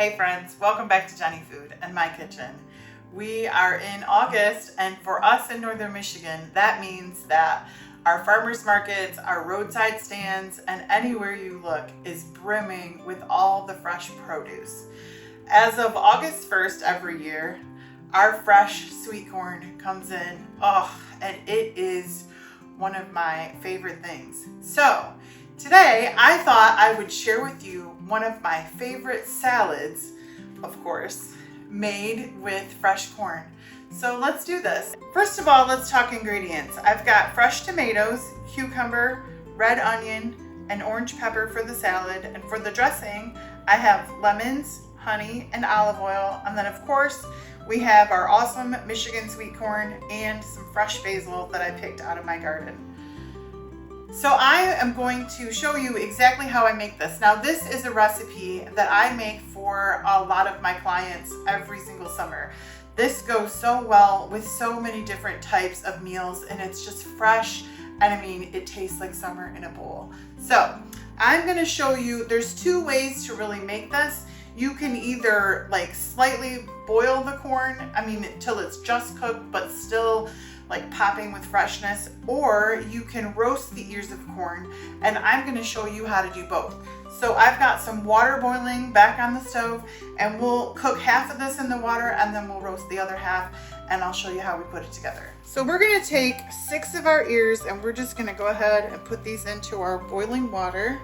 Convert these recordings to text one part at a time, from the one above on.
Hey friends, welcome back to Jenifood and my kitchen. We are in August, and for us in northern Michigan, that means that our farmers markets, our roadside stands, and anywhere you look is brimming with all the fresh produce. As of August 1st every year, our fresh sweet corn comes in, and it is one of my favorite things. So today I thought I would share with you one of my favorite salads, of course, made with fresh corn. So let's do this. First of all, let's talk ingredients. I've got fresh tomatoes, cucumber, red onion, and orange pepper for the salad. And for the dressing, I have lemons, honey, and olive oil. And then of course, we have our awesome Michigan sweet corn and some fresh basil that I picked out of my garden. So I am going to show you exactly how I make this. Now this is a recipe that I make for a lot of my clients every single summer. This goes so well with so many different types of meals, and it's just fresh, and I mean it tastes like summer in a bowl. So I'm going to show you, there's two ways to really make this. You can either like slightly boil the corn, till it's just cooked but still like popping with freshness, or you can roast the ears of corn, and I'm going to show you how to do both. So I've got some water boiling back on the stove, and we'll cook half of this in the water and then we'll roast the other half, and I'll show you how we put it together. So we're going to take 6 of our ears and we're just going to go ahead and put these into our boiling water.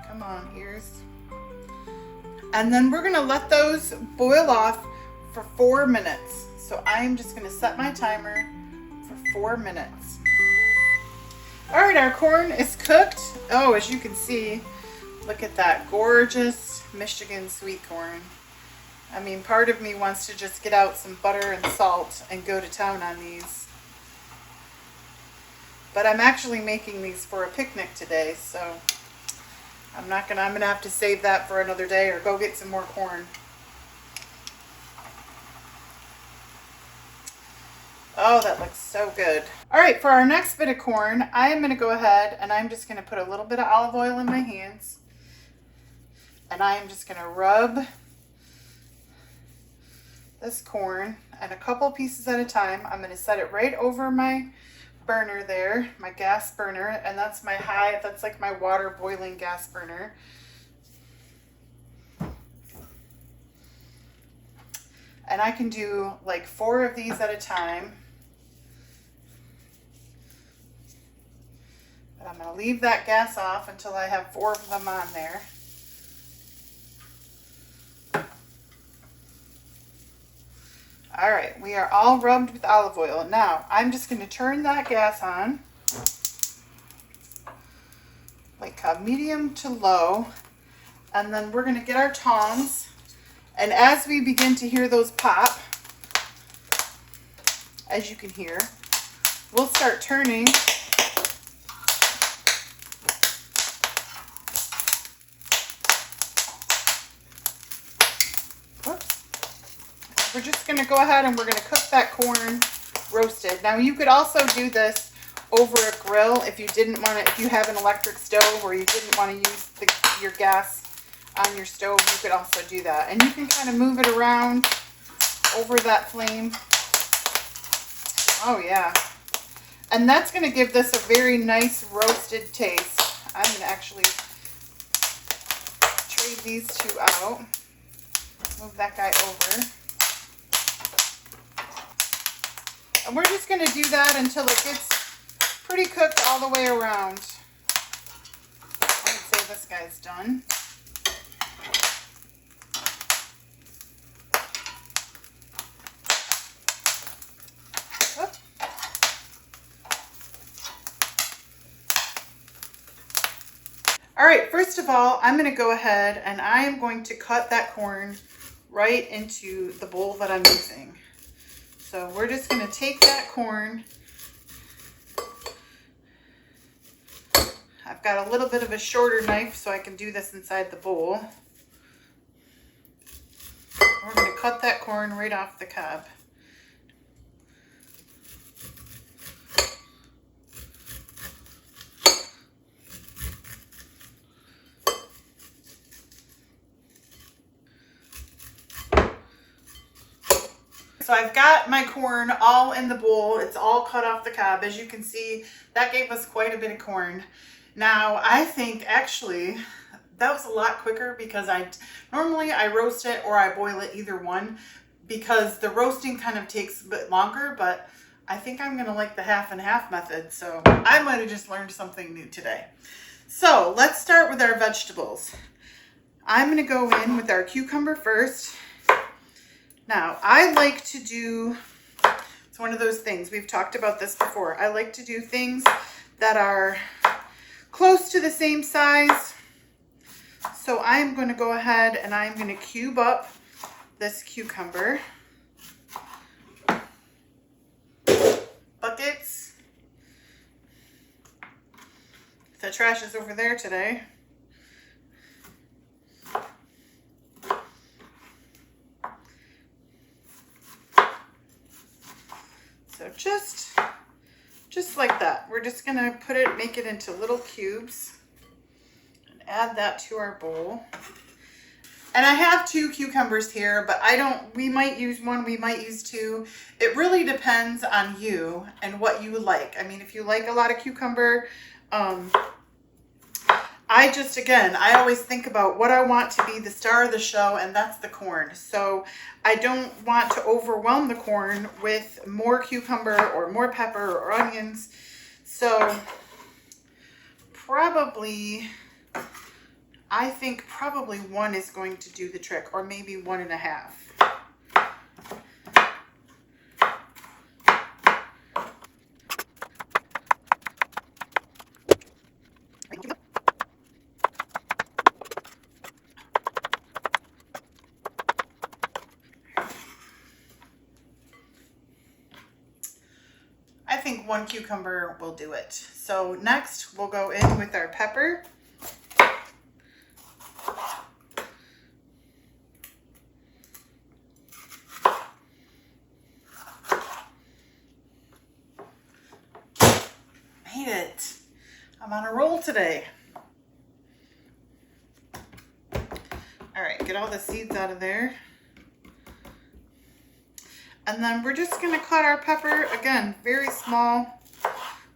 Come on, ears. And then we're gonna let those boil off for 4 minutes. So I'm just gonna set my timer for 4 minutes. All right, our corn is cooked. Oh, as you can see, look at that gorgeous Michigan sweet corn. I mean, part of me wants to just get out some butter and salt and go to town on these. But I'm actually making these for a picnic today, so I'm gonna have to save that for another day or go get some more corn. Oh, that looks so good. All right, for our next bit of corn, I am gonna go ahead and I'm just gonna put a little bit of olive oil in my hands. And I am just gonna rub this corn, and a couple pieces at a time. I'm gonna set it right over my burner there, my gas burner, and that's my that's like my water boiling gas burner. And I can do like 4 of these at a time. But I'm going to leave that gas off until I have 4 of them on there. All right, we are all rubbed with olive oil. Now, I'm just going to turn that gas on, like a medium to low, and then we're going to get our tongs, and as we begin to hear those pop, as you can hear, we'll start turning We're just going to go ahead and we're going to cook that corn roasted. Now you could also do this over a grill if you didn't want to, if you have an electric stove or you didn't want to use your gas on your stove, you could also do that. And you can kind of move it around over that flame. Oh yeah. And that's going to give this a very nice roasted taste. I'm going to actually trade these 2 out. Move that guy over. And we're just going to do that until it gets pretty cooked all the way around. I would say this guy's done. Oop. All right, first of all, I'm going to go ahead and I am going to cut that corn right into the bowl that I'm using. So we're just going to take that corn. I've got a little bit of a shorter knife so I can do this inside the bowl. We're going to cut that corn right off the cob. So I've got my corn all in the bowl. It's all cut off the cob. As you can see, that gave us quite a bit of corn. Now, I think actually that was a lot quicker because normally I roast it or I boil it, either one, because the roasting kind of takes a bit longer, but I think I'm gonna like the half and half method. So I might have just learned something new today. So let's start with our vegetables. I'm gonna go in with our cucumber first. Now, I like to do, it's one of those things, we've talked about this before. I like to do things that are close to the same size. So I'm going to go ahead and I'm going to cube up this cucumber. Buckets. The trash is over there today. So just like that. We're just gonna make it into little cubes and add that to our bowl. And I have 2 cucumbers here, but we might use 1, we might use 2. It really depends on you and what you like. I mean, if you like a lot of cucumber, I always think about what I want to be the star of the show, and that's the corn. So I don't want to overwhelm the corn with more cucumber or more pepper or onions. So I think probably 1 is going to do the trick, or maybe 1.5. I think 1 cucumber will do it. So next we'll go in with our pepper. Made it. I'm on a roll today. All right, get all the seeds out of there. And then we're just going to cut our pepper, again, very small.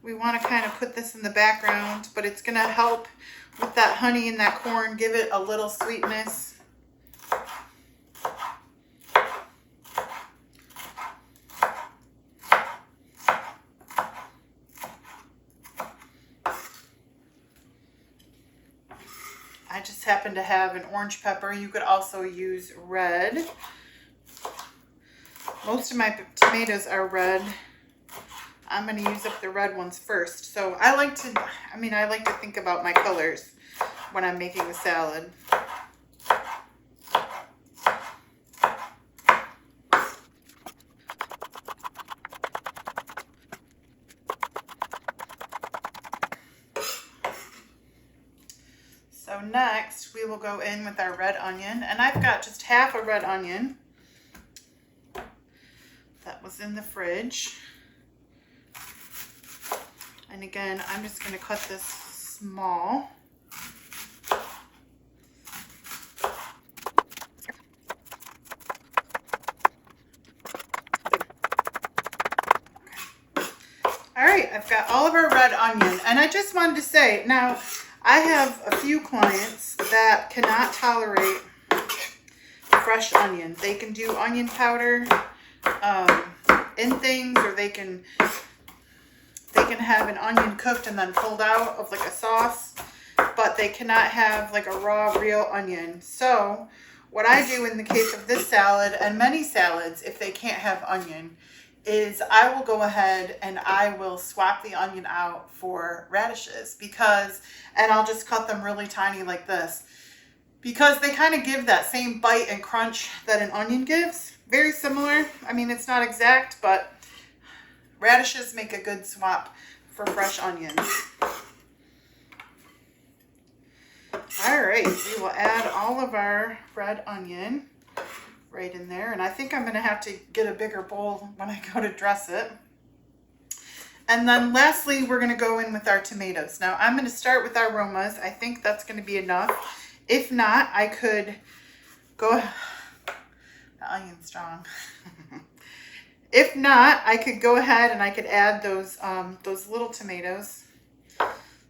We want to kind of put this in the background, but it's going to help with that honey and that corn, give it a little sweetness. I just happen to have an orange pepper. You could also use red. Most of my tomatoes are red. I'm going to use up the red ones first. So I like to think about my colors when I'm making the salad. So next we will go in with our red onion, and I've got just half a red onion that was in the fridge. And again, I'm just going to cut this small. All right, I've got all of our red onion, and I just wanted to say, now I have a few clients that cannot tolerate fresh onion. They can do onion powder in things, or they can have an onion cooked and then pulled out of like a sauce, but they cannot have like a raw real onion. So what I do in the case of this salad and many salads, if they can't have onion, is I will go ahead and I will swap the onion out for radishes, and I'll just cut them really tiny like this, because they kind of give that same bite and crunch that an onion gives. Very similar. I mean, it's not exact, but radishes make a good swap for fresh onions. All right, we will add all of our red onion right in there. And I think I'm going to have to get a bigger bowl when I go to dress it. And then lastly, we're going to go in with our tomatoes. Now I'm going to start with our romas. I think that's going to be enough. If not, I could go, the onion's strong. If not, I could go ahead and I could add those little tomatoes.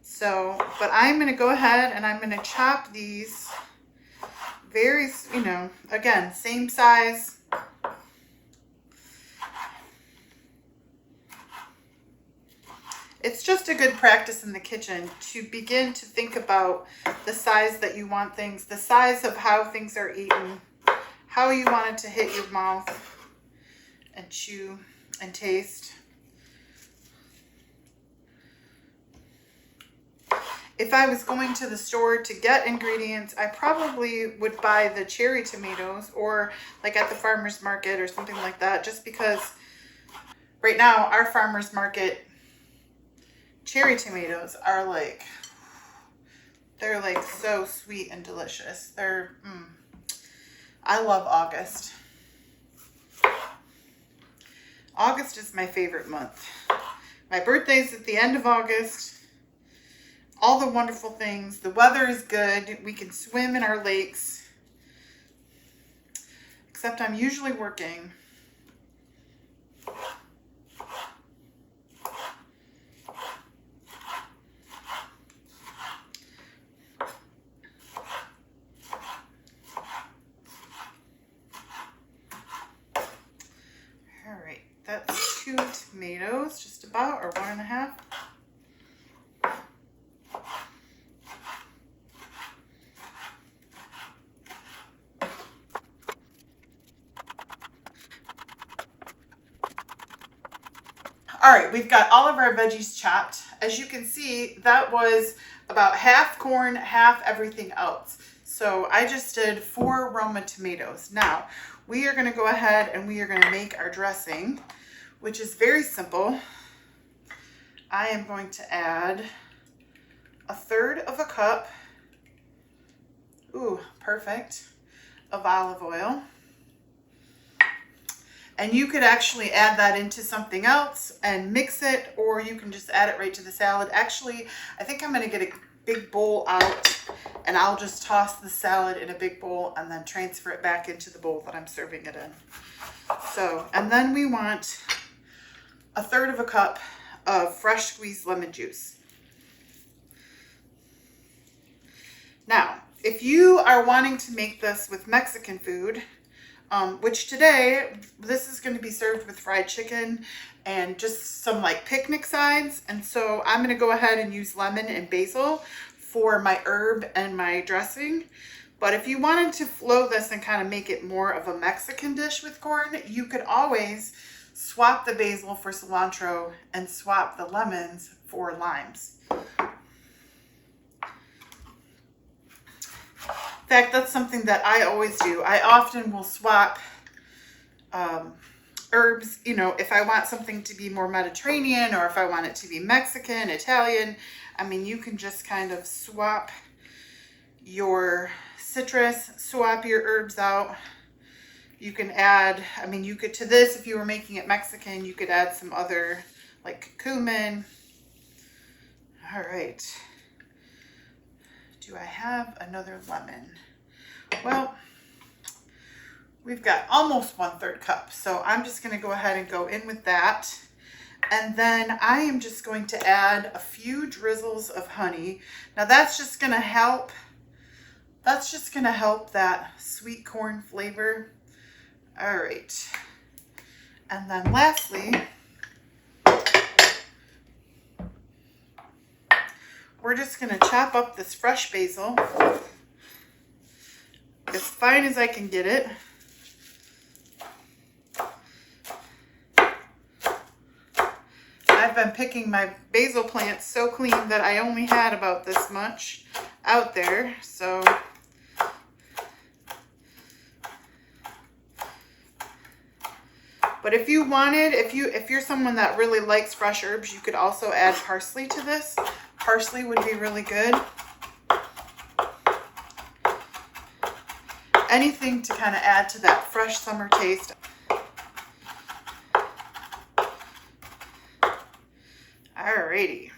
So, but I'm going to go ahead and I'm going to chop these very, you know, again, same size. It's just a good practice in the kitchen to begin to think about the size that you want things, the size of how things are eaten, how you want it to hit your mouth and chew and taste. If I was going to the store to get ingredients, I probably would buy the cherry tomatoes, or like at the farmer's market or something like that, just because right now our farmer's market cherry tomatoes are like, they're like so sweet and delicious. I love August. August is my favorite month. My birthday's at the end of August. All the wonderful things. The weather is good. We can swim in our lakes. Except I'm usually working. All right, that's 2 tomatoes, just about, or 1.5. All right, we've got all of our veggies chopped. As you can see, that was about half corn, half everything else. So I just did 4 Roma tomatoes. Now, we are going to go ahead and we are going to make our dressing, which is very simple. I am going to add 1/3 cup, ooh, perfect, of olive oil. And you could actually add that into something else and mix it, or you can just add it right to the salad. Actually, I think I'm going to get a big bowl out and I'll just toss the salad in a big bowl and then transfer it back into the bowl that I'm serving it in. So, and then we want 1/3 cup of fresh squeezed lemon juice. Now, if you are wanting to make this with Mexican food, which today, this is going to be served with fried chicken and just some like picnic sides. And so I'm going to go ahead and use lemon and basil for my herb and my dressing. But if you wanted to flow this and kind of make it more of a Mexican dish with corn, you could always swap the basil for cilantro and swap the lemons for limes. In fact, that's something that I always do. I often will swap herbs, you know, if I want something to be more Mediterranean or if I want it to be Mexican, Italian. I mean, you can just kind of swap your citrus, swap your herbs out. You can add, I mean, you could, to this, if you were making it Mexican, you could add some other, like cumin. All right. Do I have another lemon? Well, we've got almost 1/3 cup. So I'm just going to go ahead and go in with that. And then I am just going to add a few drizzles of honey. Now that's just going to help. That's just going to help that sweet corn flavor. All right. And then lastly, we're just going to chop up this fresh basil as fine as I can get it. I've been picking my basil plants so clean that I only had about this much out there. So but if you wanted, if you're someone that really likes fresh herbs, you could also add parsley to this. Parsley would be really good. Anything to kind of add to that fresh summer taste. Alrighty.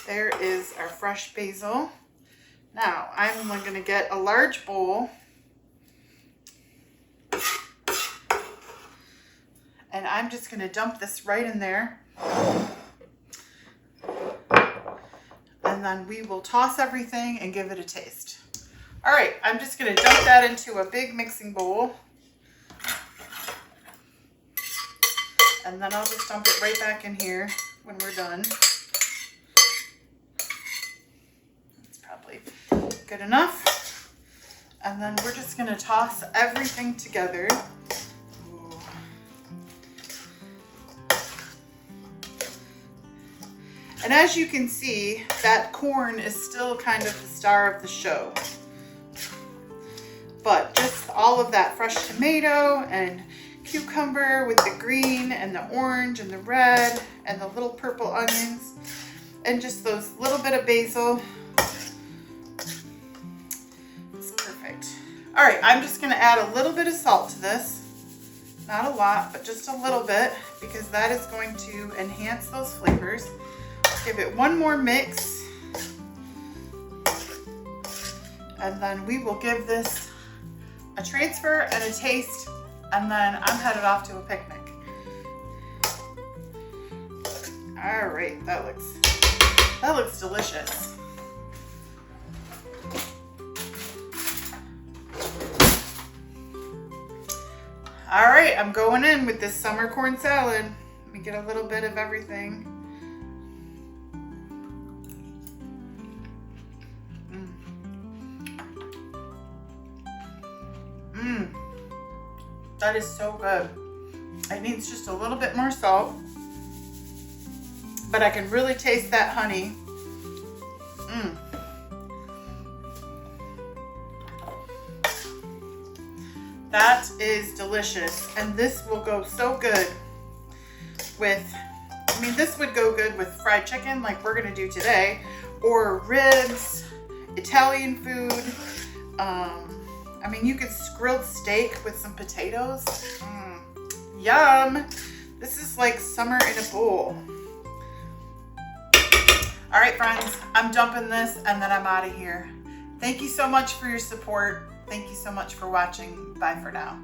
There is our fresh basil. Now I'm going to get a large bowl And I'm just gonna dump this right in there. And then we will toss everything and give it a taste. All right, I'm just gonna dump that into a big mixing bowl. And then I'll just dump it right back in here when we're done. That's probably good enough. And then we're just gonna toss everything together. Ooh. And as you can see, that corn is still kind of the star of the show. But just all of that fresh tomato and cucumber with the green and the orange and the red and the little purple onions and just those little bit of basil. It's perfect. All right, I'm just gonna add a little bit of salt to this. Not a lot, but just a little bit, because that is going to enhance those flavors. Give it one more mix. And then we will give this a transfer and a taste, and then I'm headed off to a picnic. All right, that looks delicious. All right, I'm going in with this summer corn salad. Let me get a little bit of everything. That is so good. It needs just a little bit more salt, but I can really taste that honey. That is delicious, and this will go so good with, I mean, this would go good with fried chicken like we're gonna do today, or ribs, Italian food. I mean, you could grilled steak with some potatoes. Yum. This is like summer in a bowl. All right, friends, I'm dumping this and then I'm out of here. Thank you so much for your support. Thank you so much for watching. Bye for now.